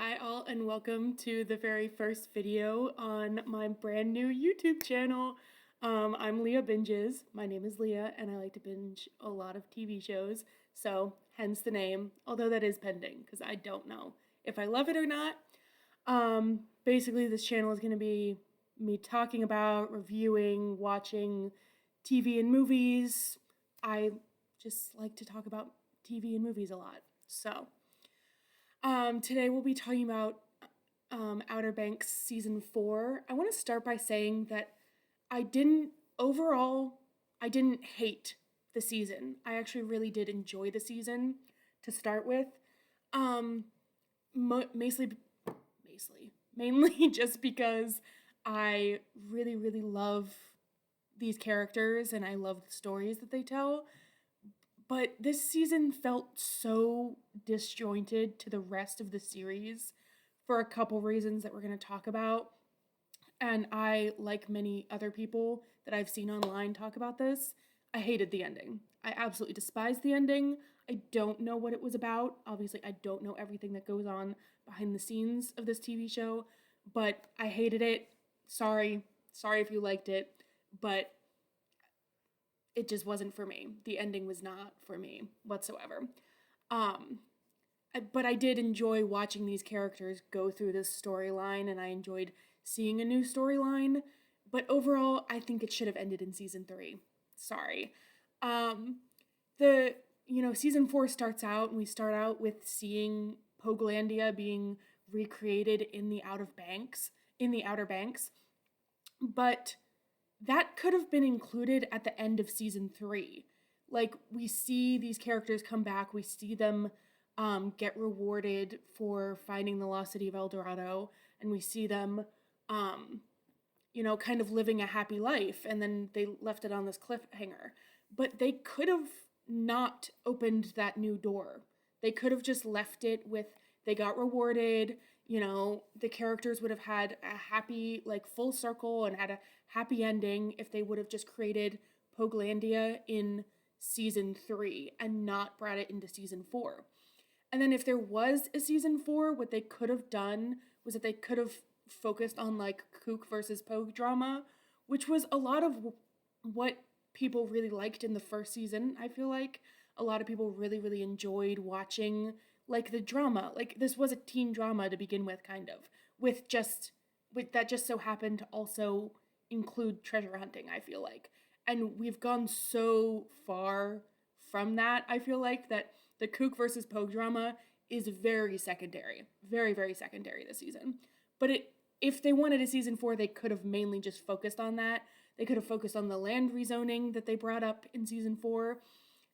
Hi all and welcome to the very first video on my brand new YouTube channel. I'm Leah Binges. My name is Leah and I like to binge a lot of TV shows, so hence the name, although that is pending because I don't know if I love it or not. Basically this channel is going to be me talking about, reviewing, watching TV and movies. I just like to talk about TV and movies a lot, so today we'll be talking about Outer Banks season 4. I want to start by saying that overall, I didn't hate the season. I actually really did enjoy the season to start with. Mainly just because I really, really love these characters and I love the stories that they tell. But this season felt so disjointed to the rest of the series for a couple reasons that we're going to talk about. And I, like many other people that I've seen online talk about this, I hated the ending. I absolutely despised the ending. I don't know what it was about. Obviously, I don't know everything that goes on behind the scenes of this TV show, but I hated it. Sorry if you liked it, but it just wasn't for me. The ending was not for me whatsoever. But I did enjoy watching these characters go through this storyline, and I enjoyed seeing a new storyline. But overall, I think it should have ended in season 3. Sorry. Season 4 starts out, and we start out with seeing Poglandia being recreated in the Outer Banks. But that could have been included at the end of season 3. Like, we see these characters come back, we see them get rewarded for finding the lost city of El Dorado, and we see them, kind of living a happy life, and then they left it on this cliffhanger. But they could have not opened that new door. They could have just left it with, they got rewarded, the characters would have had a happy, full circle and had a happy ending if they would have just created Poglandia in season 3 and not brought it into season 4. And then if there was a season 4, what they could have done was that they could have focused on Kook versus Pogue drama, which was a lot of what people really liked in the first season. I feel like a lot of people really, really enjoyed watching the drama. This was a teen drama to begin with, kind of, with that just so happened to also include treasure hunting, I feel like. And we've gone so far from that, I feel like, that the Kook versus Pogue drama is very secondary. Very, very secondary this season. But if they wanted a season 4, they could have mainly just focused on that. They could have focused on the land rezoning that they brought up in season 4.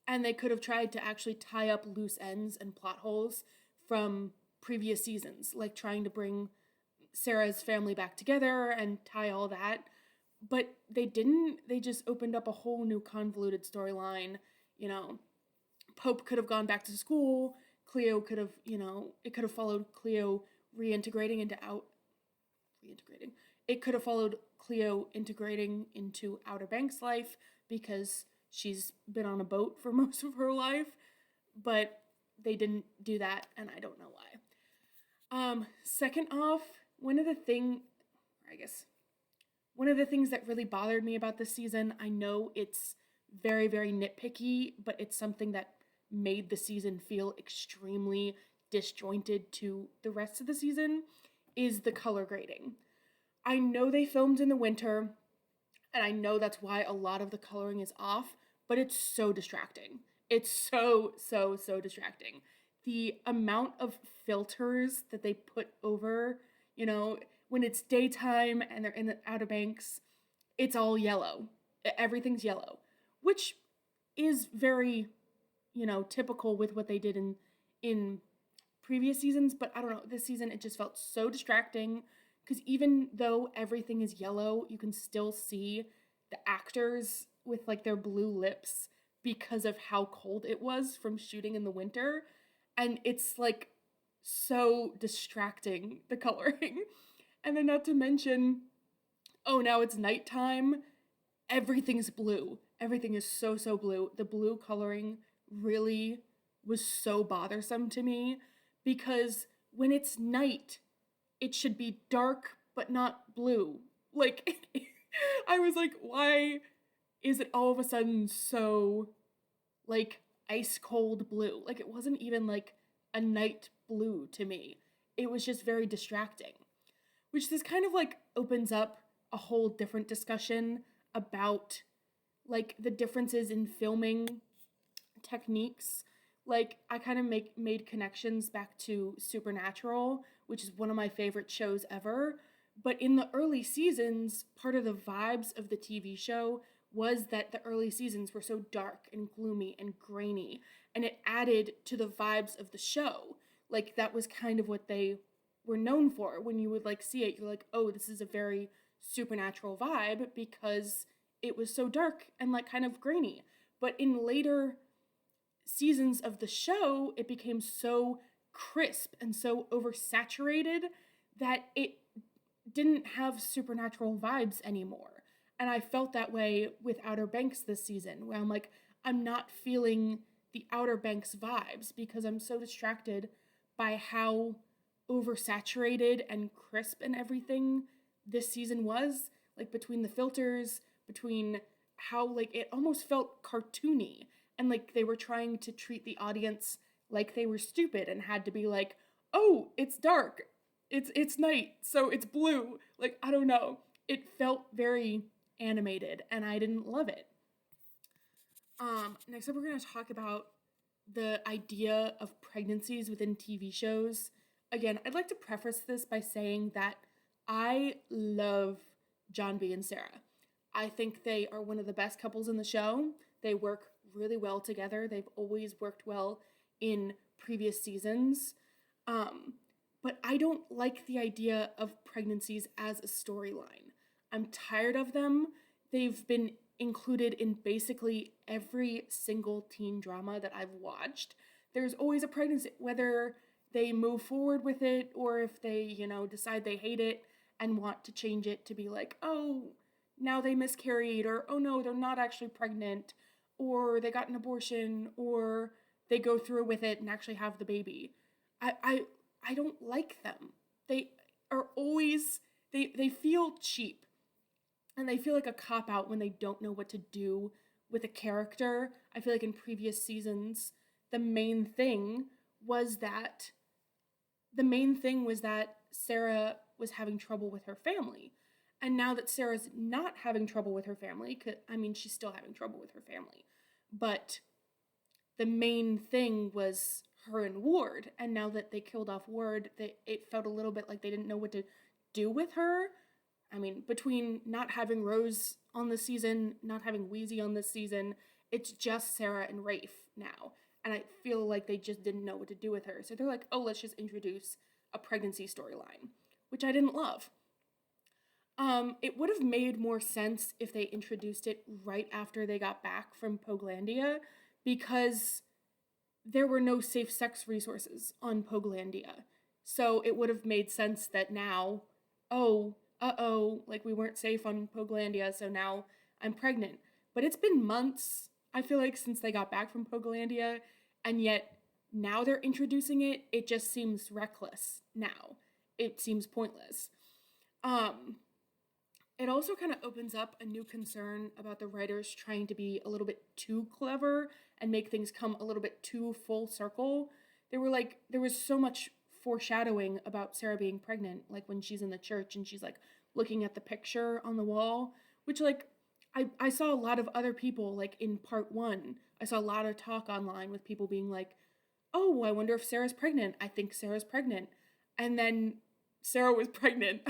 And they could have tried to actually tie up loose ends and plot holes from previous seasons, like trying to bring Sarah's family back together and tie all that. But they didn't. They just opened up a whole new convoluted storyline. Pope could have gone back to school. Cleo could have, it could have followed Cleo reintegrating. It could have followed Cleo integrating into Outer Banks life because she's been on a boat for most of her life, but they didn't do that, and I don't know why. Second off, one of the things that really bothered me about this season, I know it's very, very nitpicky, but it's something that made the season feel extremely disjointed to the rest of the season, is the color grading. I know they filmed in the winter, and I know that's why a lot of the coloring is off, but it's so distracting. It's so distracting. The amount of filters that they put over, when it's daytime and they're in the Outer Banks, it's all yellow. Everything's yellow, which is very, typical with what they did in previous seasons, but I don't know, this season it just felt so distracting because even though everything is yellow, you can still see the actors with their blue lips because of how cold it was from shooting in the winter, and it's so distracting, the coloring. And then not to mention, now it's nighttime, everything's blue. Everything is so blue. The blue coloring really was so bothersome to me because when it's night, it should be dark but not blue. Like, I was like, why is it all of a sudden so, like, ice cold blue? Like, it wasn't even like a night blue to me. It was just very distracting. Which this kind of like opens up a whole different discussion about like the differences in filming techniques. Like I kind of made connections back to Supernatural, which is one of my favorite shows ever. But in the early seasons, part of the vibes of the TV show was that the early seasons were so dark and gloomy and grainy, and it added to the vibes of the show. Like that was kind of what they were known for. When you would like see it, you're like, "Oh, this is a very supernatural vibe," because it was so dark and like kind of grainy. But in later seasons of the show, it became so crisp and so oversaturated that it didn't have supernatural vibes anymore. And I felt that way with Outer Banks this season, where I'm like, I'm not feeling the Outer Banks vibes because I'm so distracted by how oversaturated and crisp and everything this season was. Like between the filters, between how like it almost felt cartoony, and like they were trying to treat the audience like they were stupid and had to be like, oh, it's dark, it's night, so it's blue. Like I don't know, it felt very animated and I didn't love it. Next up we're going to talk about the idea of pregnancies within TV shows. Again, I'd like to preface this by saying that I love John B and Sarah. I think they are one of the best couples in the show. They work really well together. They've always worked well in previous seasons. But I don't like the idea of pregnancies as a storyline. I'm tired of them. They've been included in basically every single teen drama that I've watched. There's always a pregnancy, whether they move forward with it or if they, decide they hate it and want to change it to be like, oh, now they miscarried, or oh no, they're not actually pregnant, or they got an abortion, or they go through with it and actually have the baby. I don't like them. They are always, they feel cheap. And they feel like a cop-out when they don't know what to do with a character. I feel like in previous seasons, the main thing was that Sarah was having trouble with her family. And now that Sarah's not having trouble with her family, she's still having trouble with her family, but the main thing was her and Ward. And now that they killed off Ward, it felt a little bit like they didn't know what to do with her. Between not having Rose on this season, not having Wheezy on this season, it's just Sarah and Rafe now. And I feel like they just didn't know what to do with her. So they're like, oh, let's just introduce a pregnancy storyline, which I didn't love. It would have made more sense if they introduced it right after they got back from Poglandia, because there were no safe sex resources on Poglandia. So it would have made sense that now, oh, like we weren't safe on Poglandia, so now I'm pregnant. But it's been months, I feel like, since they got back from Poglandia, and yet now they're introducing it. It just seems reckless now. It seems pointless. It also kind of opens up a new concern about the writers trying to be a little bit too clever and make things come a little bit too full circle. There was so much foreshadowing about Sarah being pregnant, like when she's in the church and she's like looking at the picture on the wall, which like I saw a lot of other people, like in part 1, I saw a lot of talk online with people being like, oh, I wonder if Sarah's pregnant. I think Sarah's pregnant. And then Sarah was pregnant.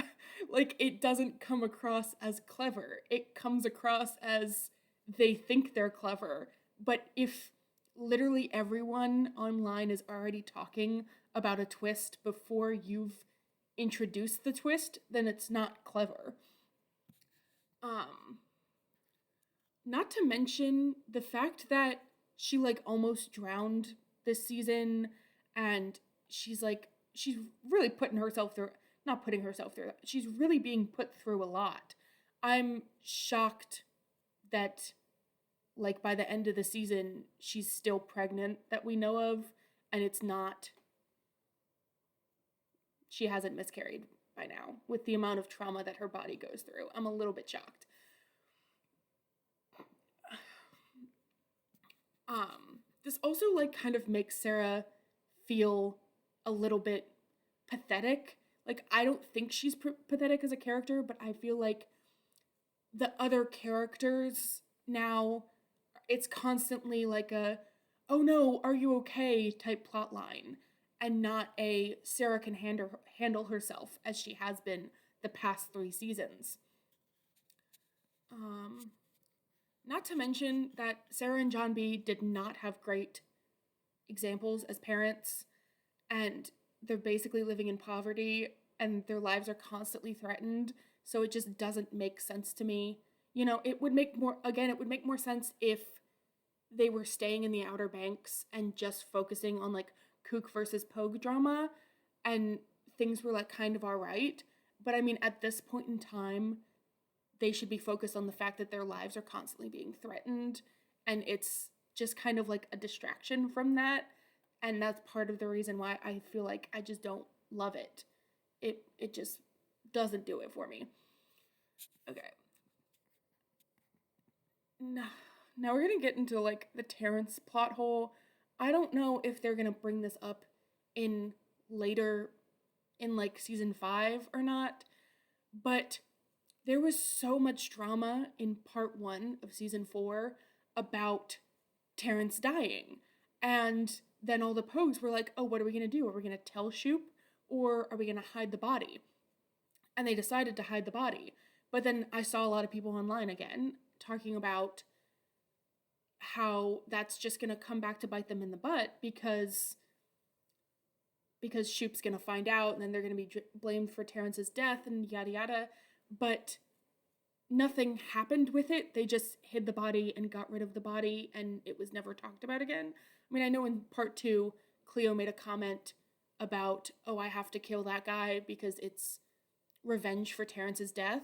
Like, it doesn't come across as clever. It comes across as they think they're clever. But if literally everyone online is already talking about a twist before you've introduced the twist, then it's not clever. Not to mention the fact that she like almost drowned this season, and she's really putting herself through, not putting herself through, she's really being put through a lot. I'm shocked that like by the end of the season she's still pregnant that we know of, and it's not she hasn't miscarried by now with the amount of trauma that her body goes through. I'm a little bit shocked. This also like kind of makes Sarah feel a little bit pathetic. Like, I don't think she's pathetic as a character, but I feel like the other characters now, it's constantly like a, oh no, are you okay type plot line, and not a Sarah can handle herself as she has been the past 3 seasons. Not to mention that Sarah and John B did not have great examples as parents, and they're basically living in poverty, and their lives are constantly threatened, so it just doesn't make sense to me. You know, it would make more sense if they were staying in the Outer Banks and just focusing on like Kook versus Pogue drama, and things were like kind of alright. But I mean, at this point in time, they should be focused on the fact that their lives are constantly being threatened, and it's just kind of like a distraction from that. And that's part of the reason why I feel like I just don't love it. It just doesn't do it for me. Okay. Now we're gonna get into like the Terrence plot hole. I don't know if they're gonna bring this up in later in like season 5 or not, but there was so much drama in part 1 of season 4 about Terrence dying. And then all the Pogues were like, oh, what are we gonna do? Are we gonna tell Shoop, or are we gonna hide the body? And they decided to hide the body. But then I saw a lot of people online again talking about how that's just gonna come back to bite them in the butt because Shoop's gonna find out, and then they're gonna be blamed for Terrence's death and yada yada. But nothing happened with it. They just hid the body and got rid of the body, and it was never talked about again. I mean, I know in part 2, Cleo made a comment about, oh, I have to kill that guy because it's revenge for Terrence's death.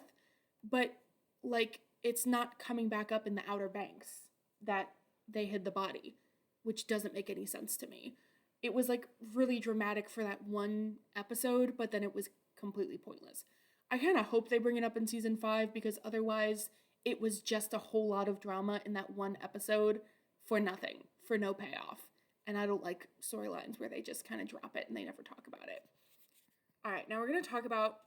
But, like, it's not coming back up in the Outer Banks that they hid the body, which doesn't make any sense to me. It was, like, really dramatic for that one episode, but then it was completely pointless. I kind of hope they bring it up in season 5, because otherwise it was just a whole lot of drama in that one episode for nothing, for no payoff. And I don't like storylines where they just kind of drop it and they never talk about it. All right, now we're going to talk about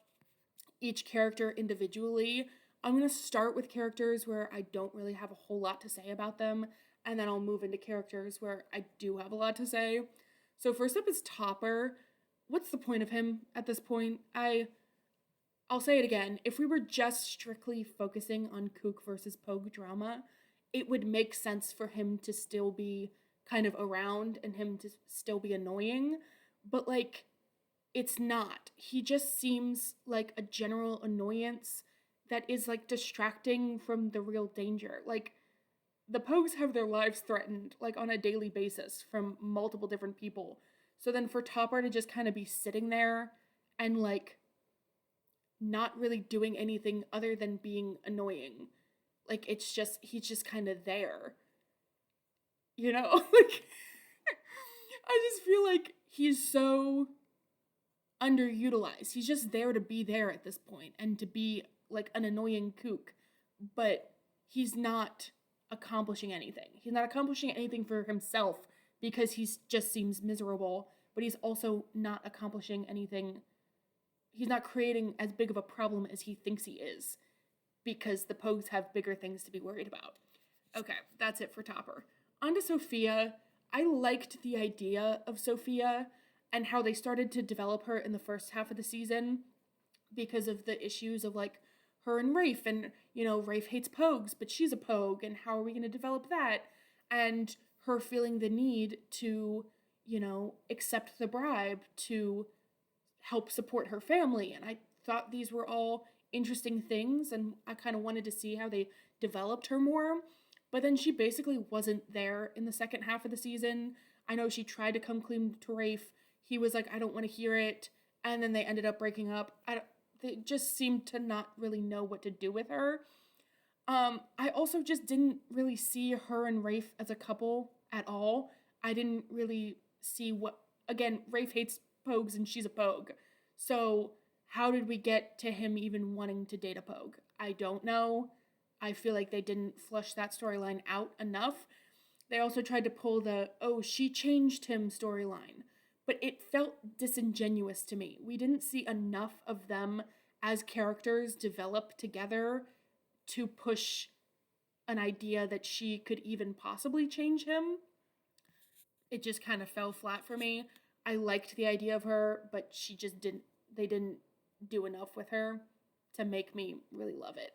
each character individually. I'm going to start with characters where I don't really have a whole lot to say about them, and then I'll move into characters where I do have a lot to say. So first up is Topper. What's the point of him at this point? I'll say it again, if we were just strictly focusing on Kook versus Pogue drama, it would make sense for him to still be kind of around and him to still be annoying, but like, it's not. He just seems like a general annoyance that is like distracting from the real danger. Like, the Pogues have their lives threatened like on a daily basis from multiple different people. So then for Topper to just kind of be sitting there and like not really doing anything other than being annoying. Like, it's just, he's just kind of there. You know? Like, I just feel like he's so underutilized. He's just there to be there at this point and to be, like, an annoying kook. But he's not accomplishing anything. He's not accomplishing anything for himself because he just seems miserable. But he's also not accomplishing anything. He's not creating as big of a problem as he thinks he is, because the Pogues have bigger things to be worried about. Okay, that's it for Topper. On to Sophia. I liked the idea of Sophia and how they started to develop her in the first half of the season because of the issues of, like, her and Rafe, and, you know, Rafe hates Pogues, but she's a Pogue, and how are we going to develop that? And her feeling the need to, you know, accept the bribe to help support her family. And I thought these were all interesting things, and I kind of wanted to see how they developed her more. But then she basically wasn't there in the second half of the season. I know she tried to come clean to Rafe. He was like, I don't want to hear it. And then they ended up breaking up. They just seemed to not really know what to do with her. I also just didn't really see her and Rafe as a couple at all. I didn't really see what, again, Rafe hates Pogues and she's a Pogue. So how did we get to him even wanting to date a Pogue? I don't know. I feel like they didn't flush that storyline out enough. They also tried to pull the, oh, she changed him storyline, but it felt disingenuous to me. We didn't see enough of them as characters develop together to push an idea that she could even possibly change him. It just kind of fell flat for me. I liked the idea of her, but they didn't do enough with her to make me really love it.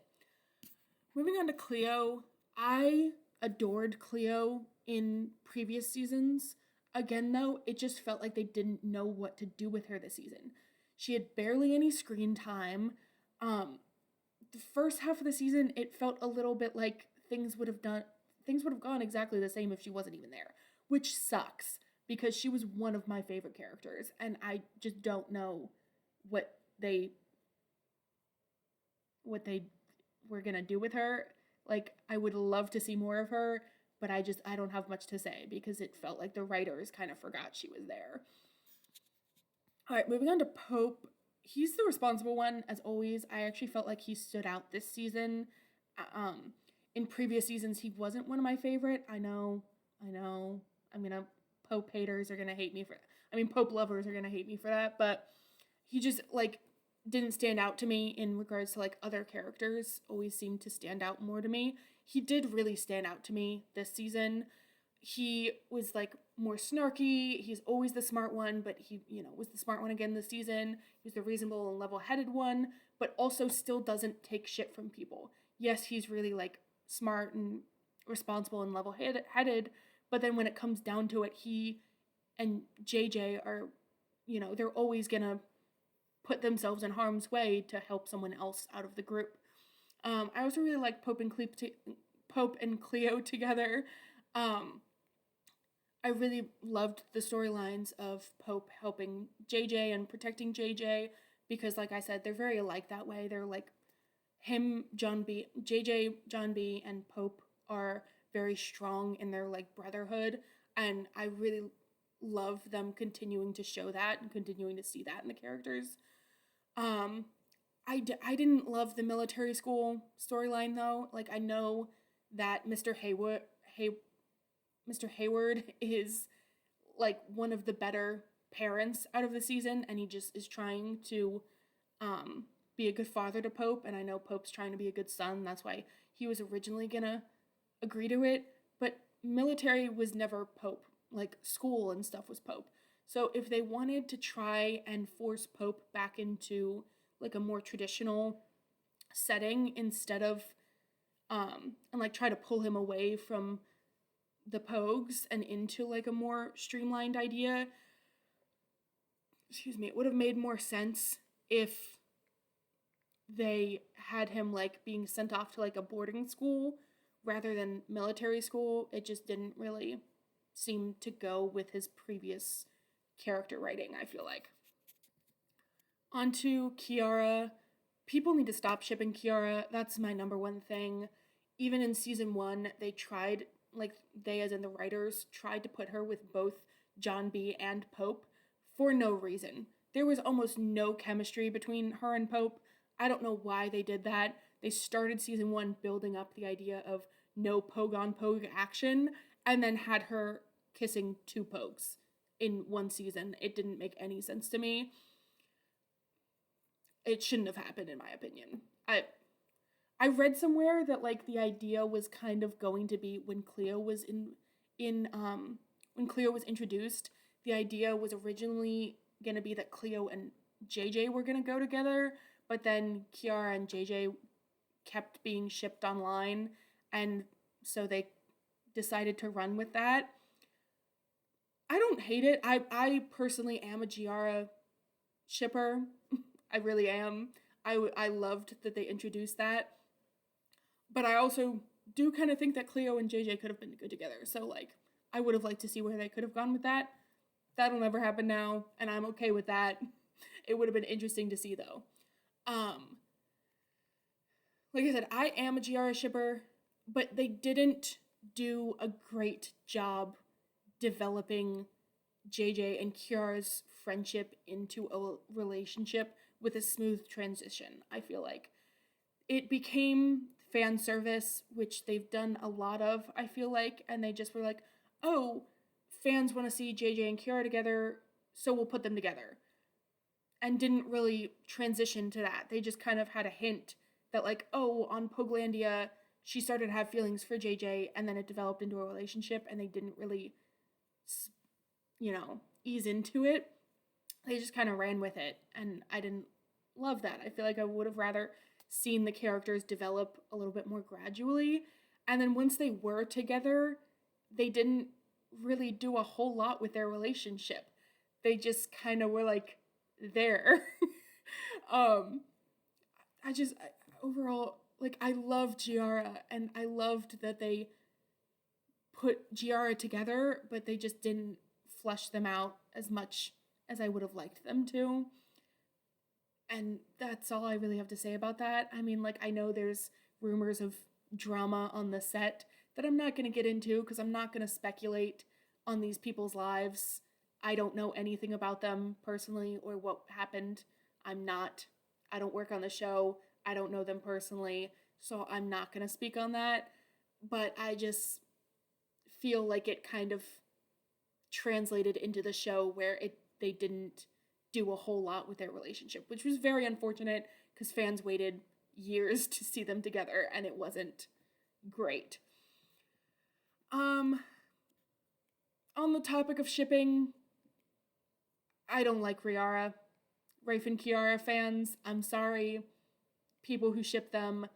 Moving on to Cleo, I adored Cleo in previous seasons. Again, though, it just felt like they didn't know what to do with her this season. She had barely any screen time. The first half of the season, it felt a little bit like things would have gone exactly the same if she wasn't even there, which sucks because she was one of my favorite characters, and I just don't know what they were gonna do with her. Like, I would love to see more of her, but I don't have much to say because it felt like the writers kind of forgot she was there. All right, moving on to Pope. He's the responsible one, as always. I actually felt like he stood out this season. In previous seasons, he wasn't one of my favorite. I know. Pope haters are gonna hate me for. Pope lovers are gonna hate me for that. But he just didn't stand out to me in regards to other characters. Always seemed to stand out more to me. He did really stand out to me this season. He was more snarky. He's always the smart one, but he, was the smart one again this season. He was the reasonable and level-headed one, but also still doesn't take shit from people. Yes, he's really smart and responsible and level-headed, but then when it comes down to it, he and JJ are, they're always gonna put themselves in harm's way to help someone else out of the group. I also really like Pope and Cleo together. I really loved the storylines of Pope helping JJ and protecting JJ because, like I said, they're very alike that way. They're him, JJ, John B, and Pope are very strong in their brotherhood, and I really love them continuing to show that and continuing to see that in the characters. I didn't love the military school storyline though. I know that Mr. Hayward is one of the better parents out of the season, and he just is trying to be a good father to Pope, and I know Pope's trying to be a good son. That's why he was originally gonna agree to it, but military was never Pope. School and stuff was Pope. So if they wanted to try and force Pope back into a more traditional setting instead of and try to pull him away from the Pogues and into a more streamlined idea, it would have made more sense if they had him being sent off to a boarding school rather than military school. It just didn't really seem to go with his previous character writing, I feel like. On to Kiara. People need to stop shipping Kiara. That's my number one thing. Even in season 1, they tried, they as in the writers, tried to put her with both John B and Pope for no reason. There was almost no chemistry between her and Pope. I don't know why they did that. They started season 1 building up the idea of no Pogue on Pogue action, and then had her kissing 2 Pogues in one season. It didn't make any sense to me. It shouldn't have happened, in my opinion. I read somewhere that the idea was kind of going to be when Cleo was when Cleo was introduced, the idea was originally gonna be that Cleo and JJ were gonna go together, but then Kiara and JJ kept being shipped online, and so they decided to run with that. I don't hate it. I personally am a Giara shipper. I really am. I loved that they introduced that. But I also do kind of think that Cleo and JJ could have been good together. So, I would have liked to see where they could have gone with that. That'll never happen now, and I'm okay with that. It would have been interesting to see, though. Like I said, I am a Giara shipper, but they didn't do a great job developing JJ and Kiara's friendship into a relationship with a smooth transition. I feel like it became fan service, which they've done a lot of, I feel like, and they just were like, oh, fans want to see JJ and Kiara together, so we'll put them together. And didn't really transition to that. They just kind of had a hint that, like, oh, on Pogelandia, she started to have feelings for JJ, and then it developed into a relationship, and they didn't really, ease into it. They just kind of ran with it, and I didn't love that. I feel like I would have rather seen the characters develop a little bit more gradually. And then once they were together, they didn't really do a whole lot with their relationship. They just kind of were like there. Overall, like, I love Giara, and I loved that they put Giara together, but they just didn't flesh them out as much as I would have liked them to. And that's all I really have to say about that. I mean, like, I know there's rumors of drama on the set that I'm not going to get into because I'm not going to speculate on these people's lives. I don't know anything about them personally or what happened. I don't work on the show. I don't know them personally, so I'm not going to speak on that. But I just feel like it kind of translated into the show where they didn't do a whole lot with their relationship, which was very unfortunate because fans waited years to see them together and it wasn't great. On the topic of shipping, I don't like Riara. Rafe and Kiara fans, I'm sorry. People who ship them,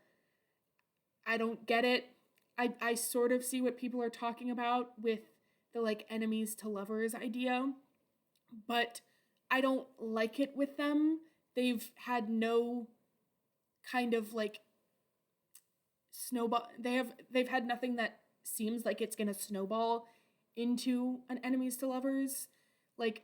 I don't get it. I sort of see what people are talking about with the, like, enemies to lovers idea, but I don't like it with them. They've had no kind of, like, snowball. They've had nothing that seems like it's gonna snowball into an enemies to lovers. Like,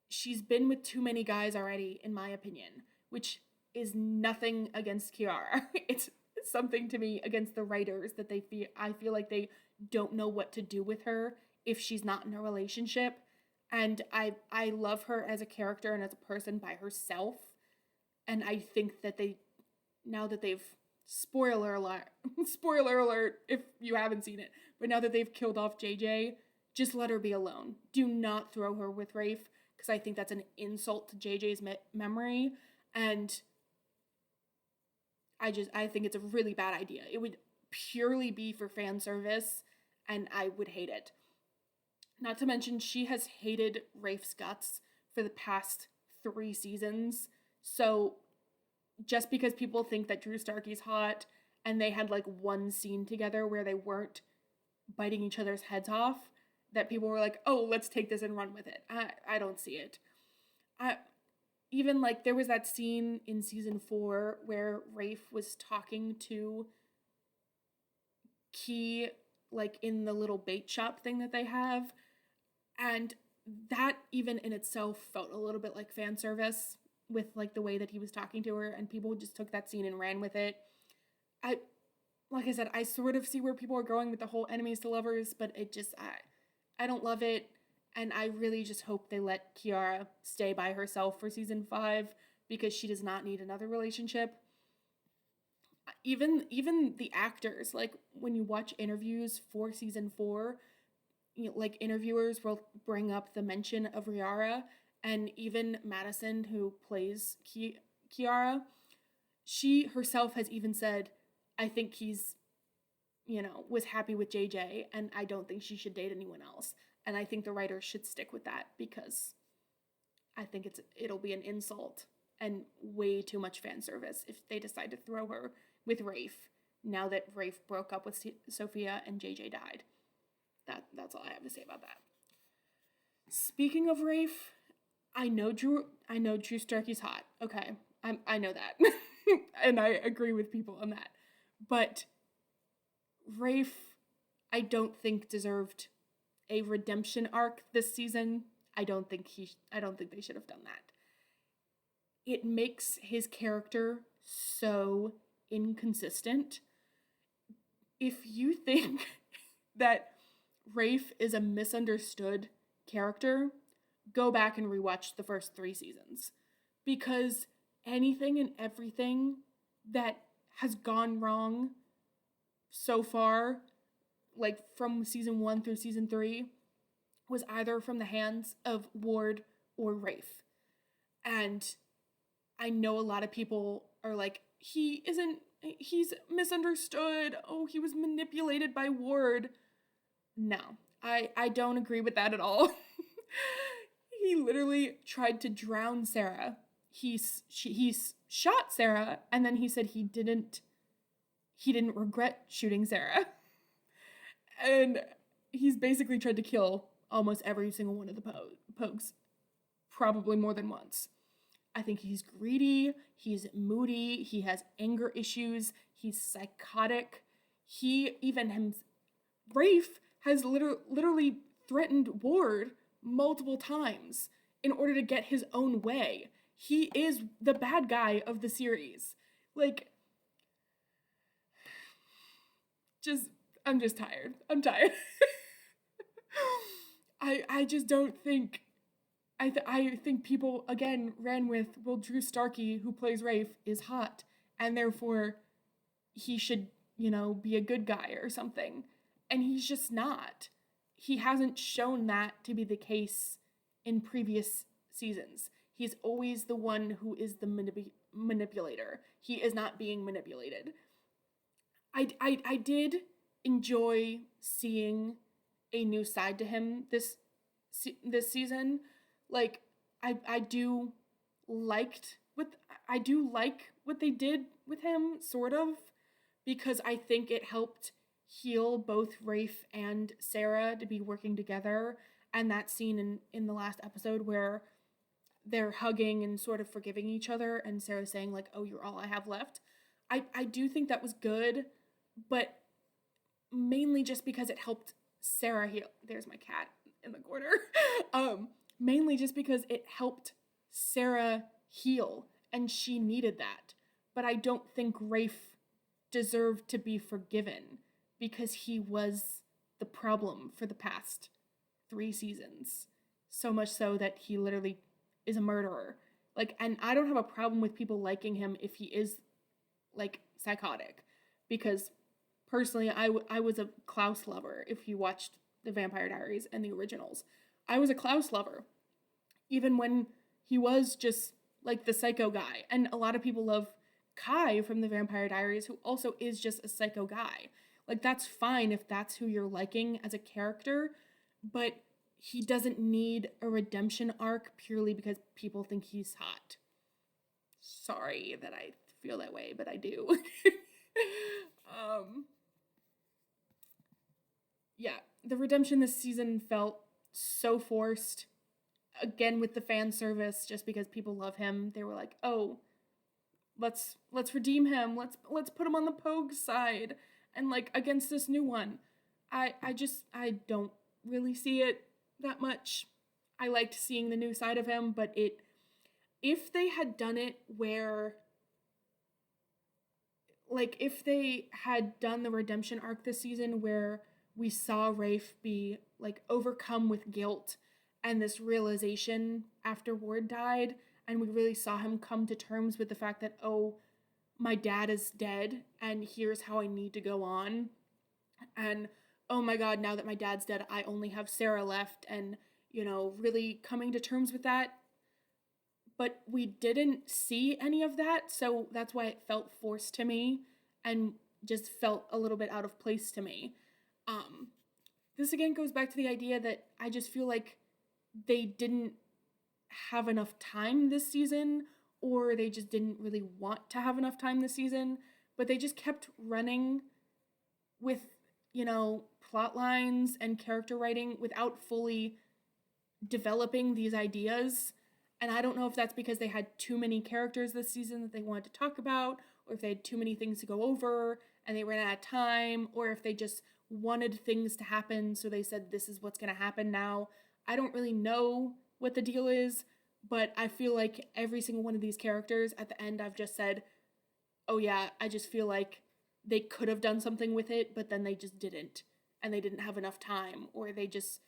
she's been with too many guys already, in my opinion, which is nothing against Kiara. It's something to me against the writers that I feel like they don't know what to do with her if she's not in a relationship. And I love her as a character and as a person by herself. And I think that now that they've, spoiler alert if you haven't seen it, but now that they've killed off JJ, just let her be alone. Do not throw her with Rafe, because I think that's an insult to JJ's memory. And I think it's a really bad idea. It would purely be for fan service, and I would hate it. Not to mention, she has hated Rafe's guts for the past 3 seasons. So just because people think that Drew Starkey's hot and they had, like, one scene together where they weren't biting each other's heads off, that people were like, oh, let's take this and run with it. I don't see it. Even, like, there was that scene in season 4 where Rafe was talking to Key, like, in the little bait shop thing that they have. And that even in itself felt a little bit like fan service with, like, the way that he was talking to her, and people just took that scene and ran with it. Like I said, I sort of see where people are going with the whole enemies to lovers, but it just, I don't love it. And I really just hope they let Kiara stay by herself for season 5 because she does not need another relationship. Even the actors, like, when you watch interviews for season 4, like, interviewers will bring up the mention of Riara, and even Madison, who plays Kiara, she herself has even said, I think he's, was happy with JJ, and I don't think she should date anyone else. And I think the writers should stick with that because I think it'll be an insult and way too much fan service if they decide to throw her with Rafe now that Rafe broke up with Sophia and JJ died. That's all I have to say about that. Speaking of Rafe, I know Drew Starkey's hot. Okay, I know that. And I agree with people on that. But Rafe, I don't think deserved a redemption arc this season. I don't think they should have done that. It makes his character so inconsistent. If you think that Rafe is a misunderstood character, go back and rewatch the first 3 seasons, because anything and everything that has gone wrong so far, like from season 1 through season 3, was either from the hands of Ward or Rafe. And I know a lot of people are like, he's misunderstood. Oh, he was manipulated by Ward. No, I don't agree with that at all. He literally tried to drown Sarah. He shot Sarah, and then he said he didn't regret shooting Sarah. And he's basically tried to kill almost every single one of the Pogues, probably more than once. I think he's greedy, he's moody, he has anger issues, he's psychotic. Rafe has literally threatened Ward multiple times in order to get his own way. He is the bad guy of the series. Like, I'm just tired. I'm tired. I just don't think, I think people, again, ran with, well, Drew Starkey, who plays Rafe, is hot, and therefore he should, be a good guy or something. And he's just not. He hasn't shown that to be the case in previous seasons. He's always the one who is the manipulator. He is not being manipulated. I did enjoy seeing a new side to him this season. Like, I do like what they did with him, sort of, because I think it helped heal both Rafe and Sarah to be working together. And that scene in the last episode where they're hugging and sort of forgiving each other, and Sarah's saying, like, oh, you're all I have left. I do think that was good, but mainly just because it helped Sarah heal. There's my cat in the corner. Mainly just because it helped Sarah heal, and she needed that. But I don't think Rafe deserved to be forgiven, because he was the problem for the past 3 seasons. So much so that he literally is a murderer. Like, and I don't have a problem with people liking him if he is, like, psychotic. Because, personally, I was a Klaus lover, if you watched The Vampire Diaries and the originals. I was a Klaus lover. Even when he was just, like, the psycho guy. And a lot of people love Kai from The Vampire Diaries, who also is just a psycho guy. Like, that's fine if that's who you're liking as a character, but he doesn't need a redemption arc purely because people think he's hot. Sorry that I feel that way, but I do. Yeah, the redemption this season felt so forced. Again, with the fan service, just because people love him, they were like, oh, let's redeem him. Let's put him on the Pogue side, and, like, against this new one. I don't really see it that much. I liked seeing the new side of him, but if they had done it where, like, if they had done the redemption arc this season where we saw Rafe be, like, overcome with guilt and this realization after Ward died, and we really saw him come to terms with the fact that, oh, my dad is dead, and here's how I need to go on, and oh my god, now that my dad's dead, I only have Sarah left, and, really coming to terms with that. But we didn't see any of that, so that's why it felt forced to me, and just felt a little bit out of place to me. This again goes back to the idea that I just feel like they didn't have enough time this season, or they just didn't really want to have enough time this season, but they just kept running with, plot lines and character writing without fully developing these ideas. And I don't know if that's because they had too many characters this season that they wanted to talk about, or if they had too many things to go over and they ran out of time, or if they just wanted things to happen, so they said this is what's going to happen now. I don't really know what the deal is, but I feel like every single one of these characters, at the end, I've just said, oh yeah, I just feel like they could have done something with it, but then they just didn't, and they didn't have enough time, or they just,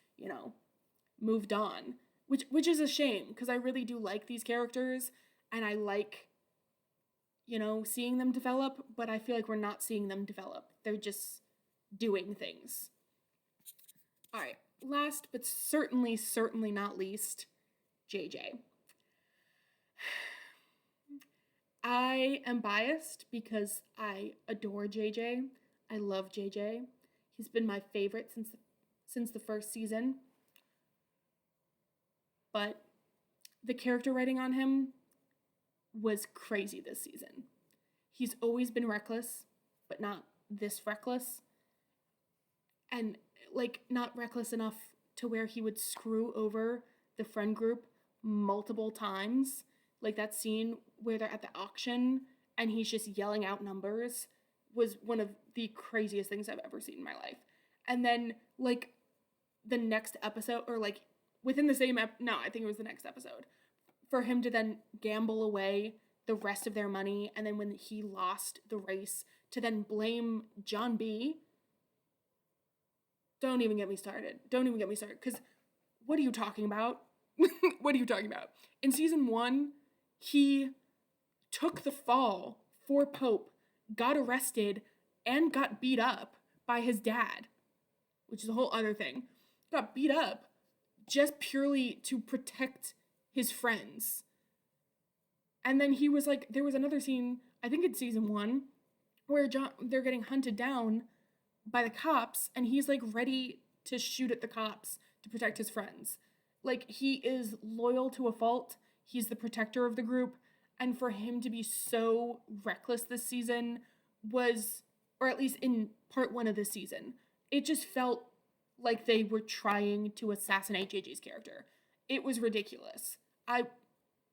moved on. which is a shame because I really do like these characters and I like, seeing them develop, but I feel like we're not seeing them develop. They're just doing things. All right, last but certainly not least, JJ. I am biased because I adore JJ. I love JJ. He's been my favorite since the first season. But the character writing on him was crazy this season. He's always been reckless, but not this reckless. And not reckless enough to where he would screw over the friend group multiple times. Like that scene where they're at the auction and he's just yelling out numbers was one of the craziest things I've ever seen in my life. And then the next episode, or within the same no, I think it was the next episode, for him to then gamble away the rest of their money, and then when he lost the race, to then blame John B. Don't even get me started, because what are you talking about? What are you talking about? In season 1, he took the fall for Pope, got arrested, and got beat up by his dad, which is a whole other thing. Got beat up just purely to protect his friends. And then he was there was another scene, I think it's season 1, where they're getting hunted down by the cops, and he's ready to shoot at the cops to protect his friends. He is loyal to a fault. He's the protector of the group. And for him to be so reckless this season was, or at least in part 1 of this season, it just felt like they were trying to assassinate JJ's character. It was ridiculous.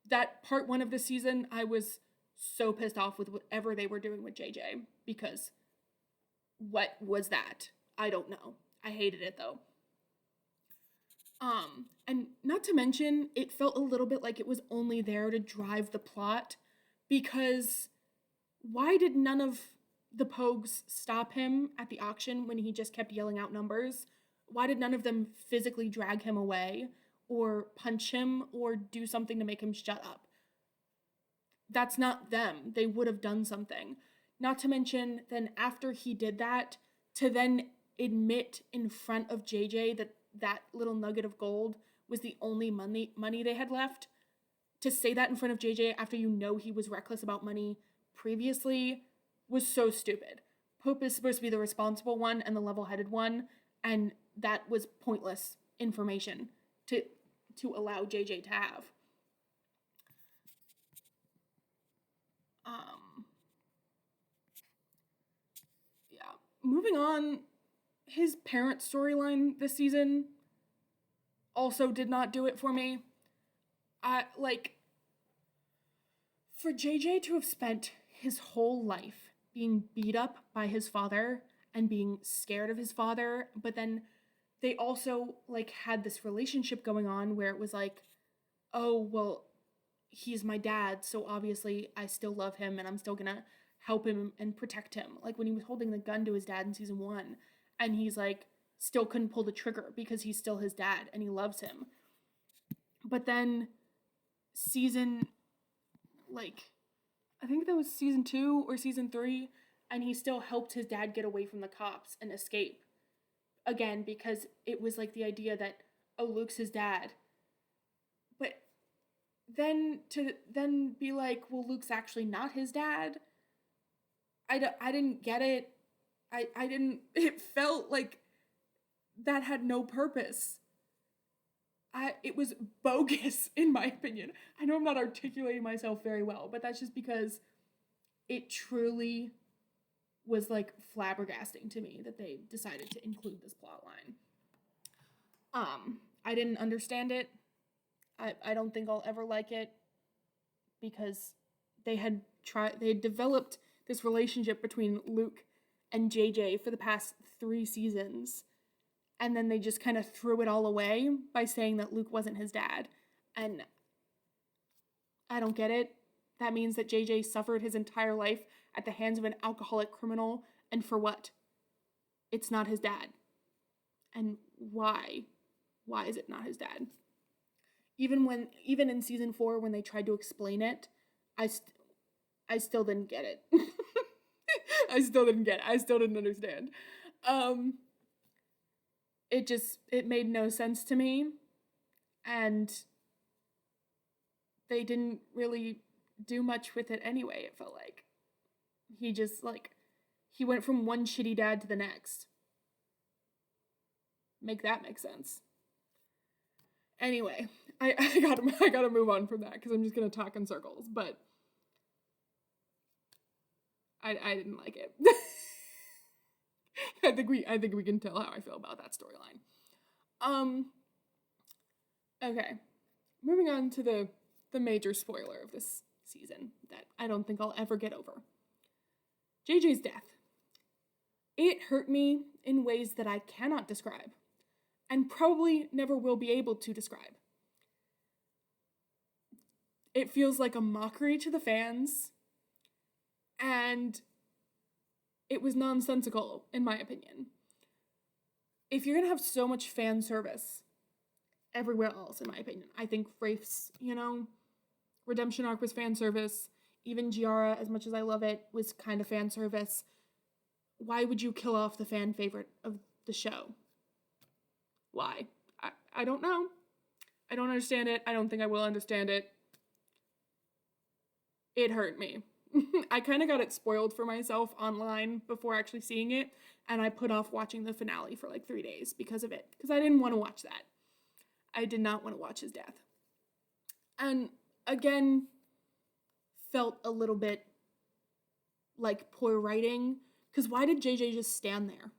That part 1 of the season, I was so pissed off with whatever they were doing with JJ, because what was that? I don't know. I hated it though. And not to mention, it felt a little bit like it was only there to drive the plot, because why did none of the Pogues stop him at the auction when he just kept yelling out numbers? Why did none of them physically drag him away or punch him or do something to make him shut up? That's not them. They would have done something. Not to mention, then after he did that, to then admit in front of JJ that little nugget of gold was the only money they had left, to say that in front of JJ after he was reckless about money previously was so stupid. Pope is supposed to be the responsible one and the level-headed one, and that was pointless information to allow JJ to have. Yeah. Moving on, his parent storyline this season also did not do it for me. For JJ to have spent his whole life being beat up by his father and being scared of his father, but then they also had this relationship going on where it was oh, well, he's my dad, so obviously I still love him and I'm still gonna help him and protect him. When he was holding the gun to his dad in season 1, and he's still couldn't pull the trigger because he's still his dad and he loves him. But then season, I think that was season 2 or season 3, and he still helped his dad get away from the cops and escape. Again, because it was the idea that, oh, Luke's his dad. But then to then be well, Luke's actually not his dad, I didn't get it. I didn't, it felt like that had no purpose. It was bogus, in my opinion. I know I'm not articulating myself very well, but that's just because it truly was flabbergasting to me that they decided to include this plot line. I didn't understand it. I don't think I'll ever like it, because they had developed this relationship between Luke and JJ for the past 3 seasons, and then they just kind of threw it all away by saying that Luke wasn't his dad. And I don't get it. That means that JJ suffered his entire life at the hands of an alcoholic criminal, and for what? It's not his dad. And why? Why is it not his dad? even in season 4 when they tried to explain it, I still didn't get it. I still didn't understand. It made no sense to me, and they didn't really do much with it anyway, it felt like. He went from one shitty dad to the next. Make that make sense. Anyway, I gotta move on from that because I'm just gonna talk in circles, but I didn't like it. I think we can tell how I feel about that storyline. Okay. Moving on to the major spoiler of this season that I don't think I'll ever get over. JJ's death. It hurt me in ways that I cannot describe, and probably never will be able to describe. It feels like a mockery to the fans, and it was nonsensical, in my opinion. If you're gonna have so much fan service everywhere else, in my opinion, I think Wraith's, redemption arc was fan service. Even Giara, as much as I love it, was kind of fan service. Why would you kill off the fan favorite of the show? Why? I don't know. I don't understand it. I don't think I will understand it. It hurt me. I kind of got it spoiled for myself online before actually seeing it, and I put off watching the finale for like 3 days because of it, because I didn't want to watch that. I did not want to watch his death. And again, felt a little bit like poor writing, because why did JJ just stand there?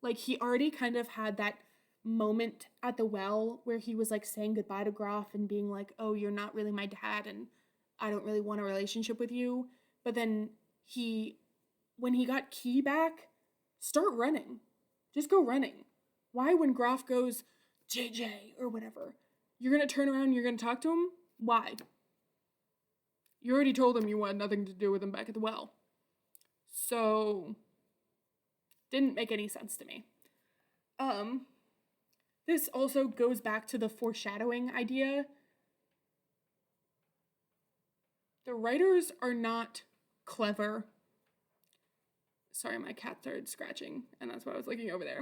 Like, he already kind of had that moment at the well where he was like saying goodbye to Groff and being like, oh, you're not really my dad and I don't really want a relationship with you. But then when he got Key back, start running. Just go running. Why, when Groff goes, JJ, or whatever, you're going to turn around and you're going to talk to him? Why? You already told him you wanted nothing to do with him back at the well. So, didn't make any sense to me. This also goes back to the foreshadowing idea. The writers are not clever. Sorry, my cat started scratching, and that's why I was looking over there.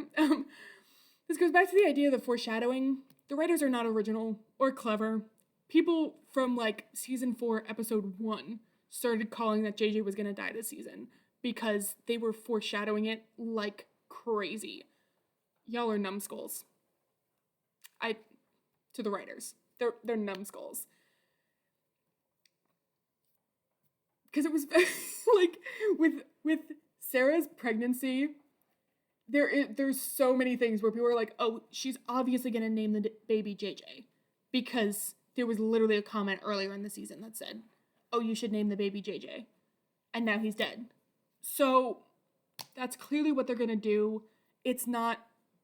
This goes back to the idea of the foreshadowing. The writers are not original or clever. People from, like, season 4, episode 1 started calling that JJ was gonna die this season because they were foreshadowing it like crazy. Y'all are numbskulls. To the writers. They're numbskulls. Because it was, like, with Sarah's pregnancy, there's so many things where people are like, oh, she's obviously gonna name the baby JJ. Because there was literally a comment earlier in the season that said, oh, you should name the baby JJ. And now he's dead. So, that's clearly what they're gonna do. It's not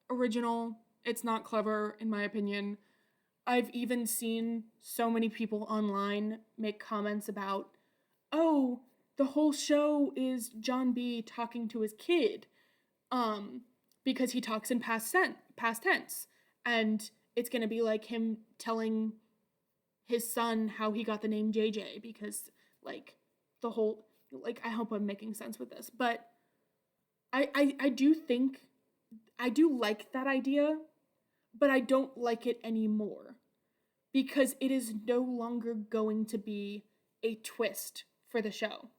original. It's not clever, in my opinion. I've even seen so many people online make comments about, oh, the whole show is John B talking to his kid, because he talks in past tense, and it's gonna be like him telling his son how he got the name JJ, because, like, the whole, like, I hope I'm making sense with this, but I do like that idea, but I don't like it anymore, because it is no longer going to be a twist for the show.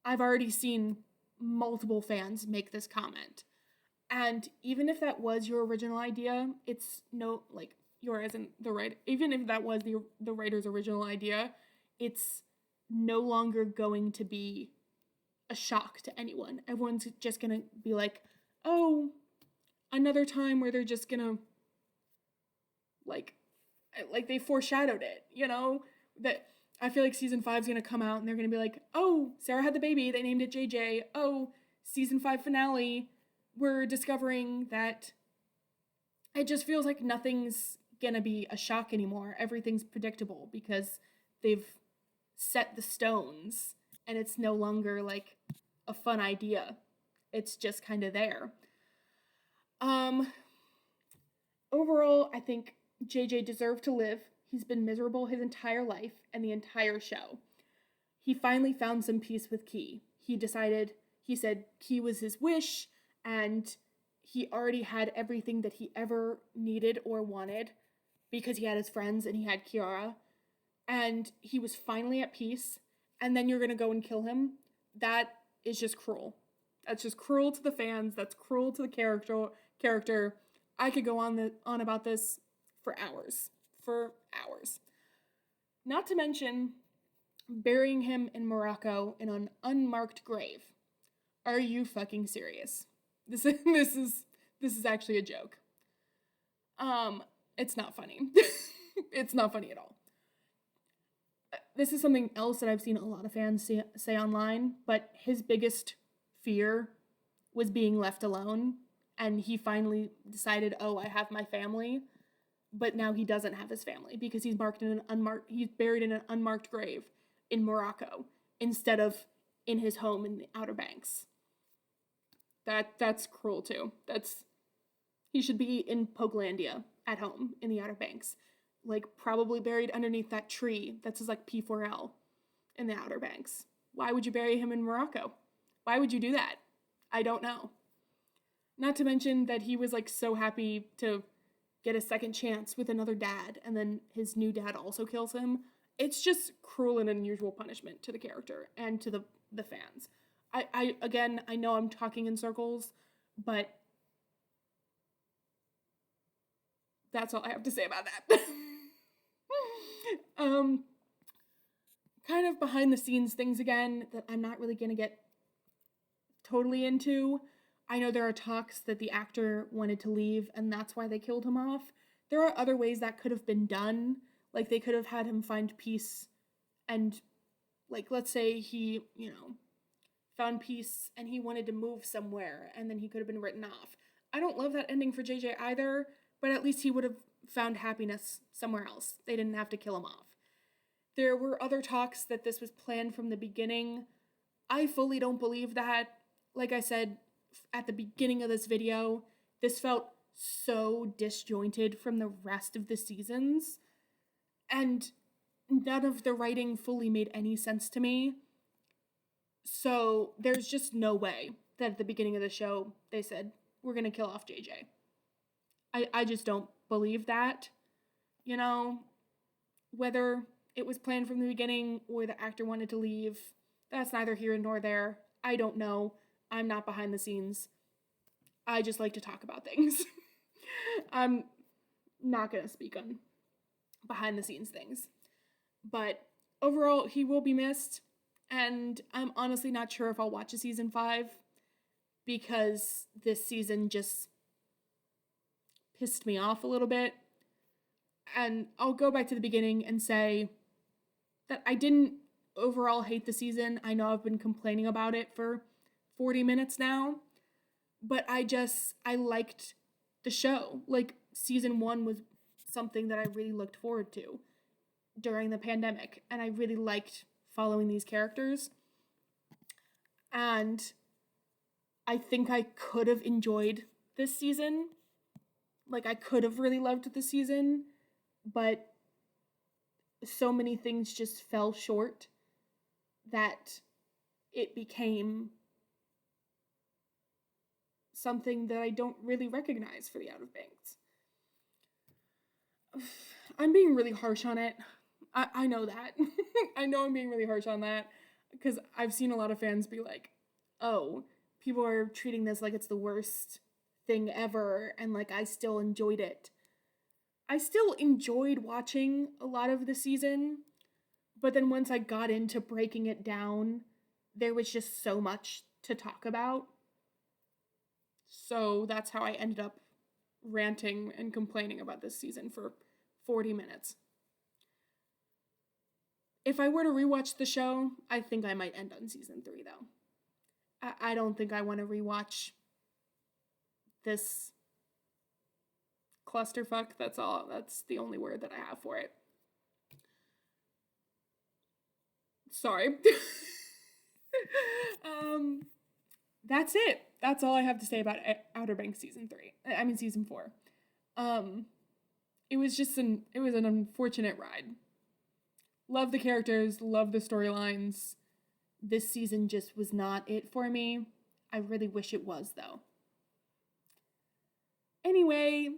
I've already seen multiple fans make this comment, and even if that was your original idea, it's no, like, your isn't the right, even if that was the writer's original idea, it's no longer going to be a shock to anyone. Everyone's just gonna be like, oh, another time where they're just gonna, like they foreshadowed it, that I feel like season 5 is gonna come out and they're gonna be like, oh, Sarah had the baby, they named it JJ. Oh, season 5 finale, we're discovering that. It just feels like nothing's gonna be a shock anymore. Everything's predictable because they've set the stones and it's no longer like a fun idea. It's just kind of there. Overall, I think JJ deserved to live. He's been miserable his entire life and the entire show. He finally found some peace with Key. He said Key was his wish, and he already had everything that he ever needed or wanted because he had his friends and he had Kiara. And he was finally at peace, and then you're gonna go and kill him. That is just cruel. That's just cruel to the fans. That's cruel to the character. I could go on about this for hours. For hours. Not to mention burying him in Morocco in an unmarked grave. Are you fucking serious? This is actually a joke. It's not funny. It's not funny at all. This is something else that I've seen a lot of fans say online, but his biggest fear was being left alone, and he finally decided, oh, I have my family, but now he doesn't have his family because he's buried in an unmarked grave in Morocco instead of in his home in the Outer Banks. That's cruel too. He should be in Pokelandia at home in the Outer Banks. Like, probably buried underneath that tree that says, like, P4L in the Outer Banks. Why would you bury him in Morocco? Why would you do that? I don't know. Not to mention that he was, like, so happy to get a second chance with another dad, and then his new dad also kills him. It's just cruel and unusual punishment to the character and to the fans. I know I'm talking in circles, but that's all I have to say about that. Kind of behind the scenes things again that I'm not really gonna get totally into. I know there are talks that the actor wanted to leave and that's why they killed him off. There are other ways that could have been done. Like, they could have had him find peace and, like, let's say he, found peace and he wanted to move somewhere and then he could have been written off. I don't love that ending for JJ either, but at least he would have found happiness somewhere else. They didn't have to kill him off. There were other talks that this was planned from the beginning. I fully don't believe that. Like I said at the beginning of this video, this felt so disjointed from the rest of the seasons, and none of the writing fully made any sense to me. So there's just no way that at the beginning of the show they said, we're gonna kill off JJ. I just don't believe that. Whether it was planned from the beginning or the actor wanted to leave, that's neither here nor there. I don't know. I'm not behind the scenes. I just like to talk about things. I'm not going to speak on behind the scenes things. But overall, he will be missed. And I'm honestly not sure if I'll watch a season 5 because this season just pissed me off a little bit. And I'll go back to the beginning and say that I didn't overall hate the season. I know I've been complaining about it for 40 minutes now, but I liked the show. Like, season 1 was something that I really looked forward to during the pandemic, and I really liked following these characters. And I think I could have enjoyed this season. Like, I could have really loved this season, but so many things just fell short that it became something that I don't really recognize for the Outer Banks. I'm being really harsh on it. I know that. I know I'm being really harsh on that because I've seen a lot of fans be like, oh, people are treating this like it's the worst thing ever, and like I still enjoyed it. I still enjoyed watching a lot of the season, but then once I got into breaking it down, there was just so much to talk about. So that's how I ended up ranting and complaining about this season for 40 minutes. If I were to rewatch the show, I think I might end on season 3, though. I don't think I want to rewatch this clusterfuck. That's all. That's the only word that I have for it. Sorry. That's it. That's all I have to say about Outer Banks season 4. it was an unfortunate ride. Love the characters, love the storylines. This season just was not it for me. I really wish it was, though. Anyway,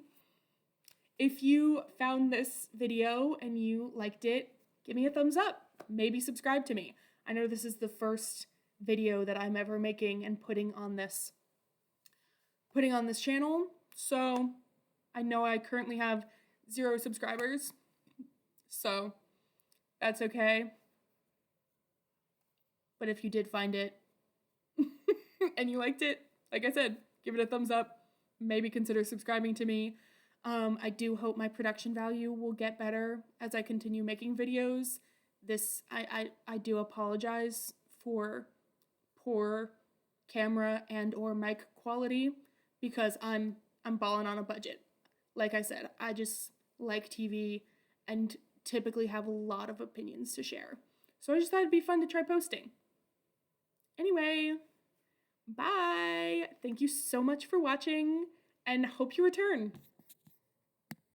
if you found this video and you liked it, give me a thumbs up. Maybe subscribe to me. I know this is the first video that I'm ever making and putting on this channel, so I know I currently have 0 subscribers, so that's okay. But if you did find it and you liked it, like I said, give it a thumbs up. Maybe consider subscribing to me. I do hope my production value will get better as I continue making videos. I do apologize for poor camera and or mic quality because I'm balling on a budget. Like I said, I just like TV and typically have a lot of opinions to share. So I just thought it'd be fun to try posting. Anyway, bye! Thank you so much for watching and hope you return.